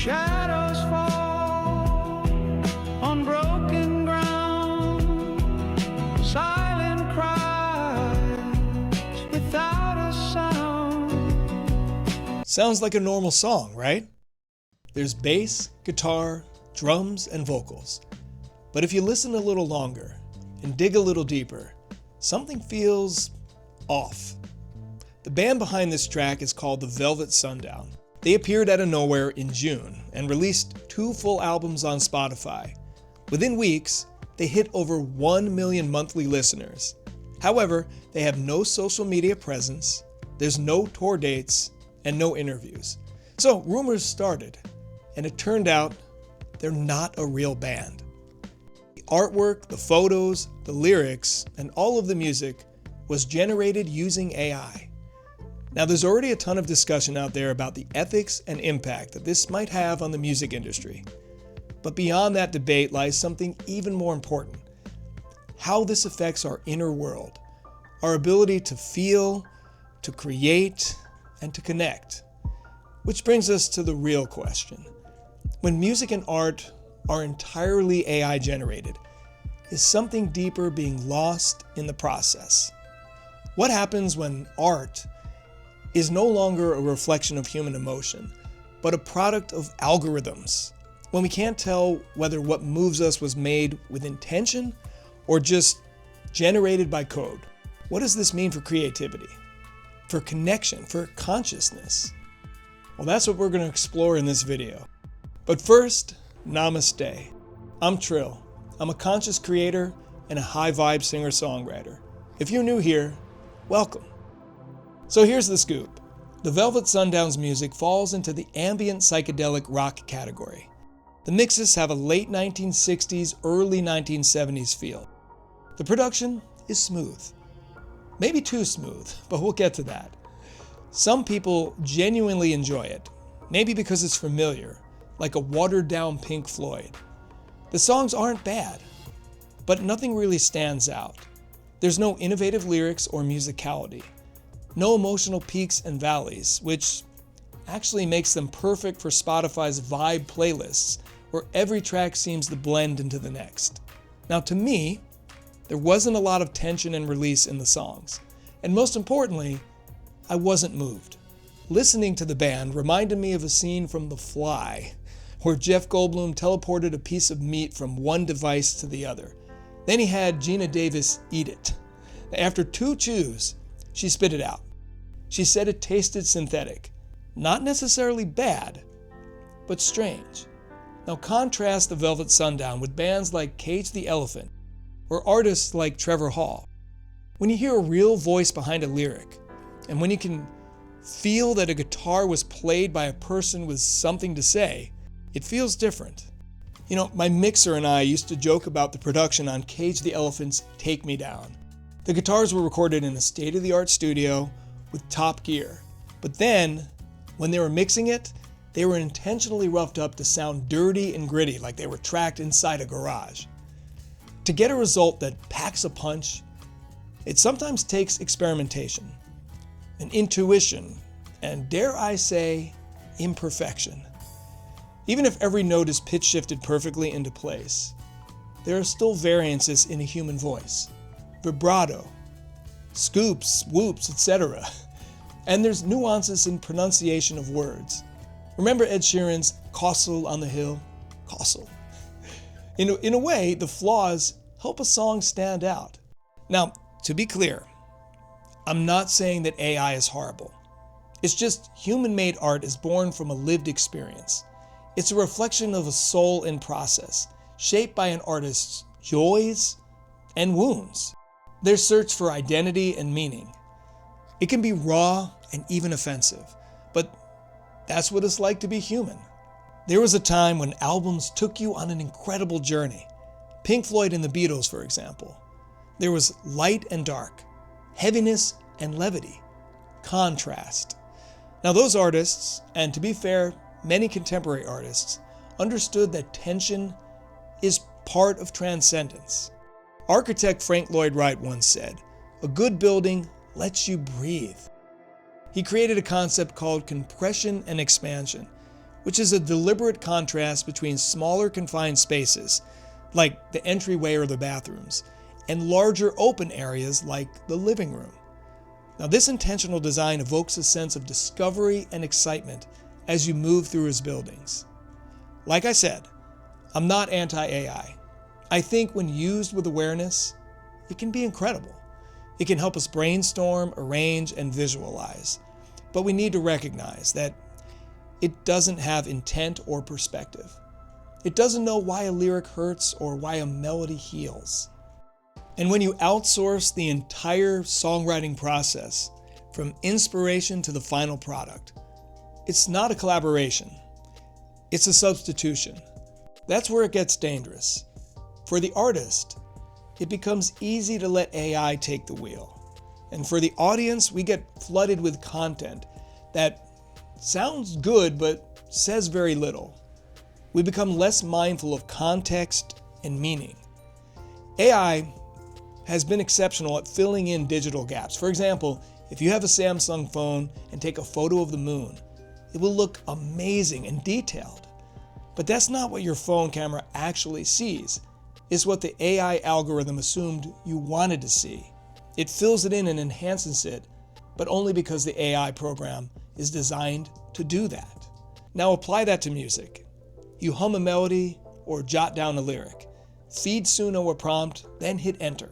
shadows fall on broken ground, silent cries without a sound. Sounds like a normal song, right? There's bass, guitar, drums, and vocals. But if you listen a little longer and dig a little deeper, something feels off. The band behind this track is called the Velvet Sundown. They appeared out of nowhere in June and released 2 full albums on Spotify. Within weeks, they hit over 1 million monthly listeners. However, they have no social media presence, there's no tour dates, and no interviews. So rumors started, and it turned out they're not a real band. The artwork, the photos, the lyrics, and all of the music was generated using AI. Now, there's already a ton of discussion out there about the ethics and impact that this might have on the music industry. But beyond that debate lies something even more important: how this affects our inner world, our ability to feel, to create, and to connect. Which brings us to the real question. When music and art are entirely AI generated, is something deeper being lost in the process? What happens when art is no longer a reflection of human emotion, but a product of algorithms? When we can't tell whether what moves us was made with intention or just generated by code. What does this mean for creativity, for connection, for consciousness? Well, that's what we're going to explore in this video. But first, namaste. I'm Trill. I'm a conscious creator and a high-vibe singer-songwriter. If you're new here, welcome. So here's the scoop. The Velvet Sundown's music falls into the ambient psychedelic rock category. The mixes have a late 1960s, early 1970s feel. The production is smooth. Maybe too smooth, but we'll get to that. Some people genuinely enjoy it, maybe because it's familiar, like a watered-down Pink Floyd. The songs aren't bad, but nothing really stands out. There's no innovative lyrics or musicality. No emotional peaks and valleys, which actually makes them perfect for Spotify's vibe playlists, where every track seems to blend into the next. Now, to me, there wasn't a lot of tension and release in the songs. And most importantly, I wasn't moved. Listening to the band reminded me of a scene from The Fly, where Jeff Goldblum teleported a piece of meat from one device to the other. Then he had Gina Davis eat it. After 2 chews, she spit it out. She said it tasted synthetic. Not necessarily bad, but strange. Now contrast the Velvet Sundown with bands like Cage the Elephant, or artists like Trevor Hall. When you hear a real voice behind a lyric, and when you can feel that a guitar was played by a person with something to say, it feels different. You know, my mixer and I used to joke about the production on Cage the Elephant's Take Me Down. The guitars were recorded in a state-of-the-art studio with top gear. But then, when they were mixing it, they were intentionally roughed up to sound dirty and gritty, like they were tracked inside a garage. To get a result that packs a punch, it sometimes takes experimentation, and intuition, and dare I say, imperfection. Even if every note is pitch shifted perfectly into place, there are still variances in a human voice. Vibrato, scoops, whoops, etc. And there's nuances in pronunciation of words. Remember Ed Sheeran's Castle on the Hill? Castle. In a way, the flaws help a song stand out. Now, to be clear, I'm not saying that AI is horrible. It's just human-made art is born from a lived experience. It's a reflection of a soul in process, shaped by an artist's joys and wounds, their search for identity and meaning. It can be raw and even offensive, but that's what it's like to be human. There was a time when albums took you on an incredible journey. Pink Floyd and the Beatles, for example. There was light and dark, heaviness and levity, contrast. Now those artists, and to be fair, many contemporary artists, understood that tension is part of transcendence. Architect Frank Lloyd Wright once said, "A good building lets you breathe." He created a concept called compression and expansion, which is a deliberate contrast between smaller confined spaces, like the entryway or the bathrooms, and larger open areas like the living room. Now, this intentional design evokes a sense of discovery and excitement as you move through his buildings. Like I said, I'm not anti-AI. I think when used with awareness, it can be incredible. It can help us brainstorm, arrange, and visualize. But we need to recognize that it doesn't have intent or perspective. It doesn't know why a lyric hurts or why a melody heals. And when you outsource the entire songwriting process, from inspiration to the final product, it's not a collaboration. It's a substitution. That's where it gets dangerous. For the artist, it becomes easy to let AI take the wheel. And for the audience, we get flooded with content that sounds good but says very little. We become less mindful of context and meaning. AI has been exceptional at filling in digital gaps. For example, if you have a Samsung phone and take a photo of the moon, it will look amazing and detailed. But that's not what your phone camera actually sees. It's what the AI algorithm assumed you wanted to see. It fills it in and enhances it, but only because the AI program is designed to do that. Now apply that to music. You hum a melody or jot down a lyric, feed Suno a prompt, then hit enter.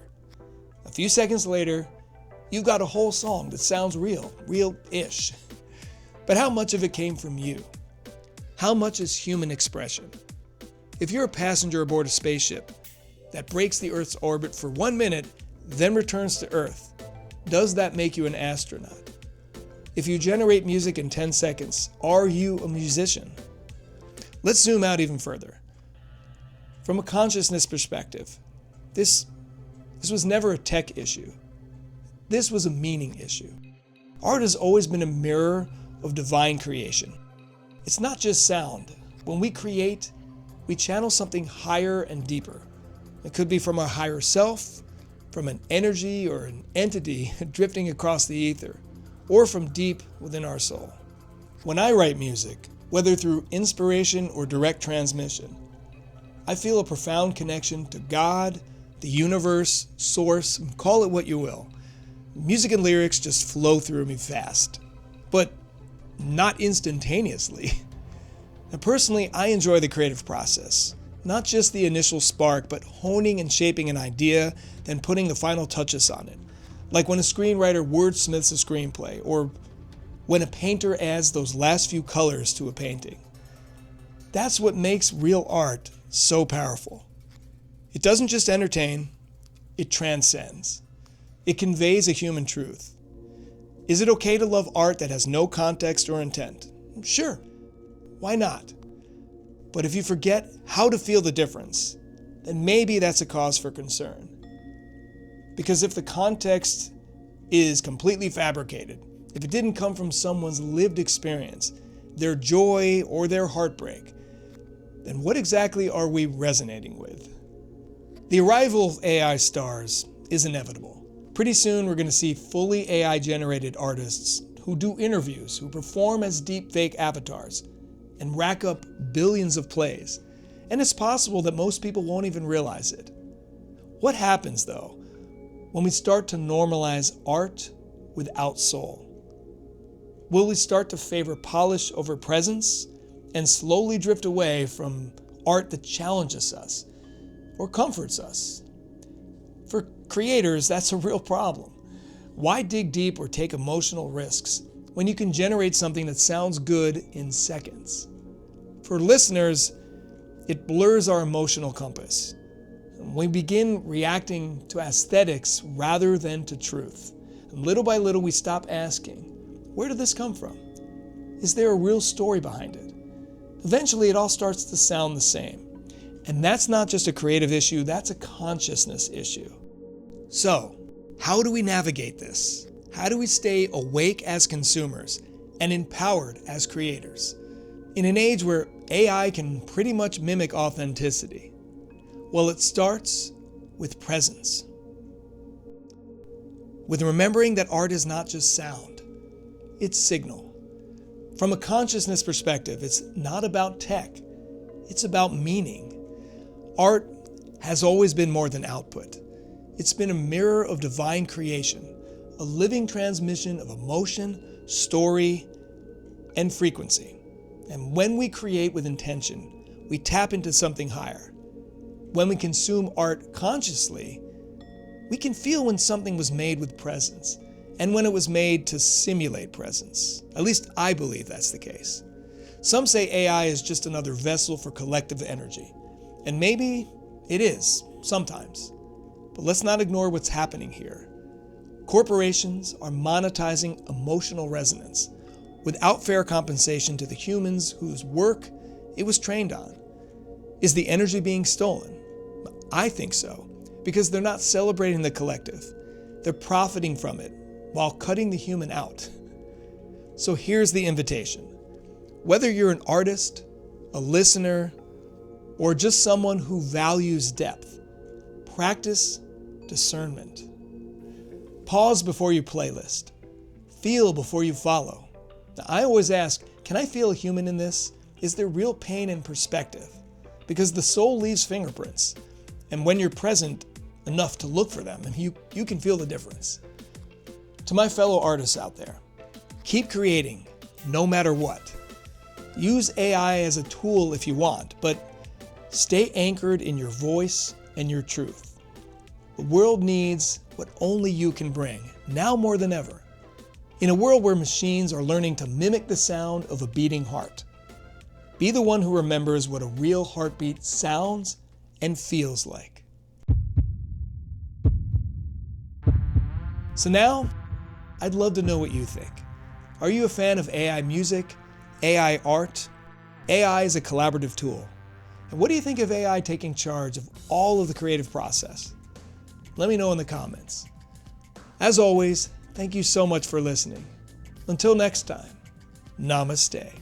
A few seconds later, you've got a whole song that sounds real-ish. But how much of it came from you? How much is human expression? If you're a passenger aboard a spaceship that breaks the Earth's orbit for 1 minute, then returns to Earth, does that make you an astronaut? If you generate music in 10 seconds, are you a musician? Let's zoom out even further. From a consciousness perspective, this was never a tech issue. This was a meaning issue. Art has always been a mirror of divine creation. It's not just sound. When we create, we channel something higher and deeper. It could be from our higher self, from an energy or an entity drifting across the ether, or from deep within our soul. When I write music, whether through inspiration or direct transmission, I feel a profound connection to God, the universe, source, call it what you will. Music and lyrics just flow through me fast, but not instantaneously. Now, personally, I enjoy the creative process. Not just the initial spark, but honing and shaping an idea, then putting the final touches on it. Like when a screenwriter wordsmiths a screenplay, or when a painter adds those last few colors to a painting. That's what makes real art so powerful. It doesn't just entertain, it transcends. It conveys a human truth. Is it okay to love art that has no context or intent? Sure, why not? But if you forget how to feel the difference, then maybe that's a cause for concern. Because if the context is completely fabricated, if it didn't come from someone's lived experience, their joy or their heartbreak, then what exactly are we resonating with? The arrival of AI stars is inevitable. Pretty soon we're going to see fully AI-generated artists who do interviews, who perform as deep-fake avatars, and rack up billions of plays. And it's possible that most people won't even realize it. What happens, though, when we start to normalize art without soul? Will we start to favor polish over presence and slowly drift away from art that challenges us or comforts us? For creators, that's a real problem. Why dig deep or take emotional risks when you can generate something that sounds good in seconds? For listeners, it blurs our emotional compass. We begin reacting to aesthetics rather than to truth. And little by little, we stop asking, where did this come from? Is there a real story behind it? Eventually, it all starts to sound the same. And that's not just a creative issue, that's a consciousness issue. So, how do we navigate this? How do we stay awake as consumers and empowered as creators? In an age where AI can pretty much mimic authenticity? Well, it starts with presence. With remembering that art is not just sound, it's signal. From a consciousness perspective, it's not about tech, it's about meaning. Art has always been more than output. It's been a mirror of divine creation, a living transmission of emotion, story, and frequency. And when we create with intention, we tap into something higher. When we consume art consciously, we can feel when something was made with presence and when it was made to simulate presence. At least I believe that's the case. Some say AI is just another vessel for collective energy. And maybe it is, sometimes. But let's not ignore what's happening here. Corporations are monetizing emotional resonance without fair compensation to the humans whose work it was trained on. Is the energy being stolen? I think so, because they're not celebrating the collective. They're profiting from it while cutting the human out. So here's the invitation. Whether you're an artist, a listener, or just someone who values depth, practice discernment. Pause before you playlist. Feel before you follow. Now, I always ask, can I feel a human in this? Is there real pain and perspective? Because the soul leaves fingerprints. And when you're present enough to look for them, and you can feel the difference. To my fellow artists out there, keep creating no matter what. Use AI as a tool if you want, but stay anchored in your voice and your truth. The world needs what only you can bring, now more than ever. In a world where machines are learning to mimic the sound of a beating heart, be the one who remembers what a real heartbeat sounds and feels like. So now, I'd love to know what you think. Are you a fan of AI music, AI art? AI is a collaborative tool. And what do you think of AI taking charge of all of the creative process? Let me know in the comments. As always, thank you so much for listening. Until next time, namaste.